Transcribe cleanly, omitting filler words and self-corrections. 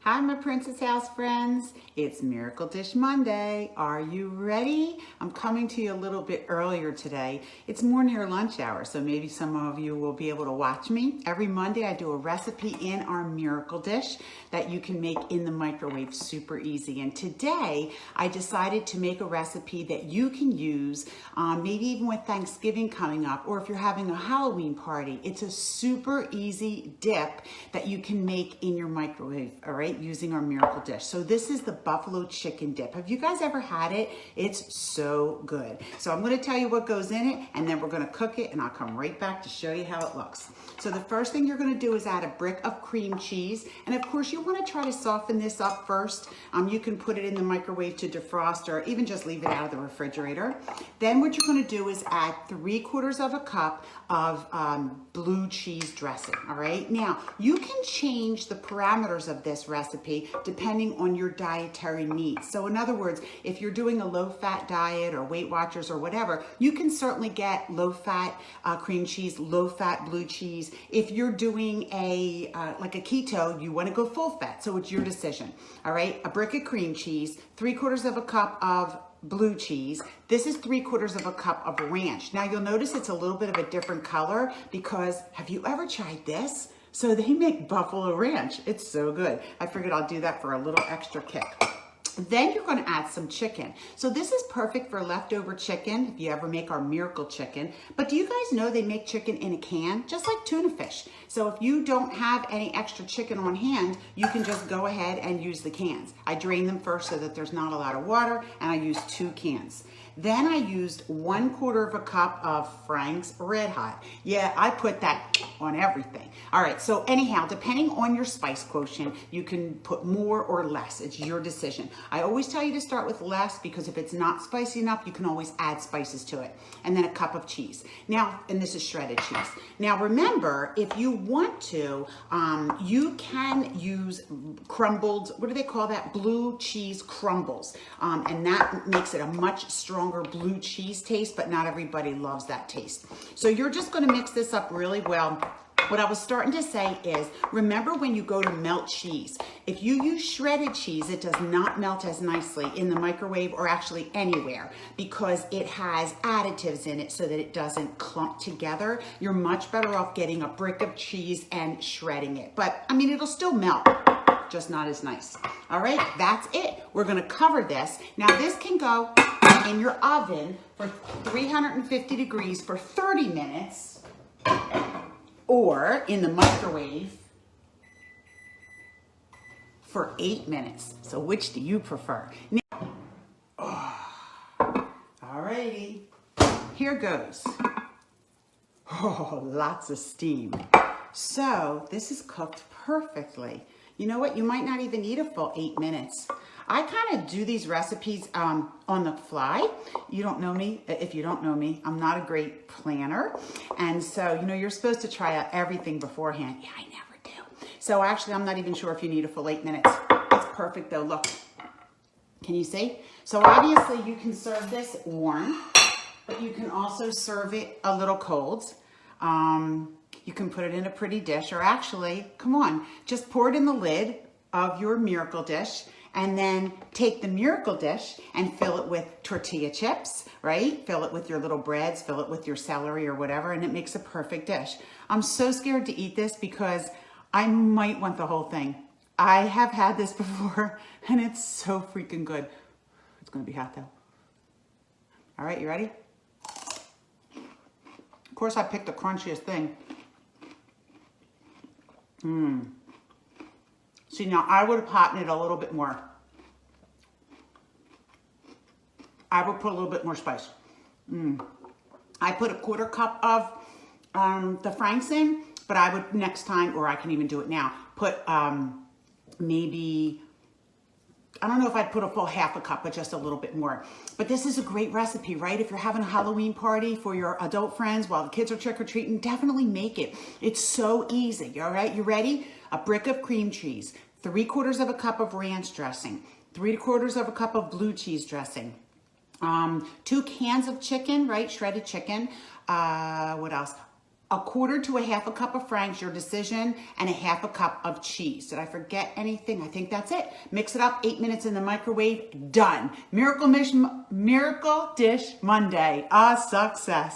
Hi, my Princess House friends. It's Miracle Dish Monday. Are you ready? I'm coming to you a little bit earlier today. It's more near lunch hour, so maybe some of you will be able to watch me. Every Monday, I do a recipe in our Miracle Dish that you can make in the microwave super easy. And today, I decided to make a recipe that you can use maybe even with Thanksgiving coming up, or if you're having a Halloween party. It's a super easy dip that you can make in your microwave, all right? Using our Miracle Dish. So this is the buffalo chicken dip. Have you guys ever had it? It's so good. So I'm going to tell you what goes in it, and then we're going to cook it, and I'll come right back to show you how it looks. So the first thing you're going to do is add a brick of cream cheese, and of course you want to try to soften this up first. You can put it in the microwave to defrost, or even just leave it out of the refrigerator. Then what you're going to do is add 3/4 of a cup of blue cheese dressing. All right, now you can change the parameters of this recipe depending on your dietary needs. So in other words, if you're doing a low-fat diet or Weight Watchers or whatever, you can certainly get low-fat cream cheese, low-fat blue cheese. If you're doing a like a keto, you want to go full-fat, so it's your decision. All right, a brick of cream cheese, 3/4 of a cup of blue cheese. This is 3/4 of a cup of ranch. Now you'll notice it's a little bit of a different color because have you ever tried this? So they make buffalo ranch. It's so good. I figured I'll do that for a little extra kick. Then you're going to add some chicken. So this is perfect for leftover chicken if you ever make our miracle chicken. But do you guys know they make chicken in a can, just like tuna fish? So if you don't have any extra chicken on hand, you can just go ahead and use the cans. I drain them first so that there's not a lot of water, and I use 2 cans. Then I used 1/4 of a cup of Frank's Red Hot. Yeah, I put that on everything. All right, so anyhow, depending on your spice quotient, you can put more or less. It's your decision. I always tell you to start with less because if it's not spicy enough, you can always add spices to it. And then a cup of cheese. Now, and this is shredded cheese. Now remember, if you want to, you can use crumbled, what do they call that? Blue cheese crumbles. And that makes it a much stronger blue cheese taste, but not everybody loves that taste. So you're just going to mix this up really well. What I was starting to say is, remember when you go to melt cheese, if you use shredded cheese, it does not melt as nicely in the microwave or actually anywhere because it has additives in it so that it doesn't clump together. You're much better off getting a brick of cheese and shredding it. But I mean, it'll still melt, just not as nice. All right, that's it. We're gonna cover this. Now this can go in your oven for 350 degrees for 30 minutes or in the microwave for 8 minutes. So which do you prefer? Now, alrighty, here goes. Oh, lots of steam. So this is cooked perfectly. You know what? You might not even need a full 8 minutes. I kind of do these recipes on the fly. You don't know me. If you don't know me, I'm not a great planner. And so, you know, you're supposed to try out everything beforehand. Yeah, I never do. So actually, I'm not even sure if you need a full 8 minutes. It's perfect though. Look, can you see? So obviously you can serve this warm, but you can also serve it a little cold. You can put it in a pretty dish, or actually, come on, just pour it in the lid of your Miracle Dish, and then take the Miracle Dish and fill it with tortilla chips, right? Fill it with your little breads, fill it with your celery or whatever, and it makes a perfect dish. I'm so scared to eat this because I might want the whole thing. I have had this before, and it's so freaking good. It's gonna be hot though. All right, you ready? Of course, I picked the crunchiest thing. See, now I would have hottened it a little bit more. I would put a little bit more spice. I put a 1/4 cup of the Frank's in, but I would next time, or I can even do it now, put maybe, I don't know if I'd put a full 1/2 cup, but just a little bit more. But this is a great recipe, right? If you're having a Halloween party for your adult friends while the kids are trick-or-treating, definitely make it. It's so easy, all right? You ready? A brick of cream cheese, 3/4 of a cup of ranch dressing, 3/4 of a cup of blue cheese dressing, 2 cans of chicken, right? Shredded chicken. What else? a quarter to a half a cup of Frank's, your decision, and a half a cup of cheese. Did I forget anything? I think that's it. Mix it up, 8 minutes in the microwave, done. Miracle Dish Monday, a success.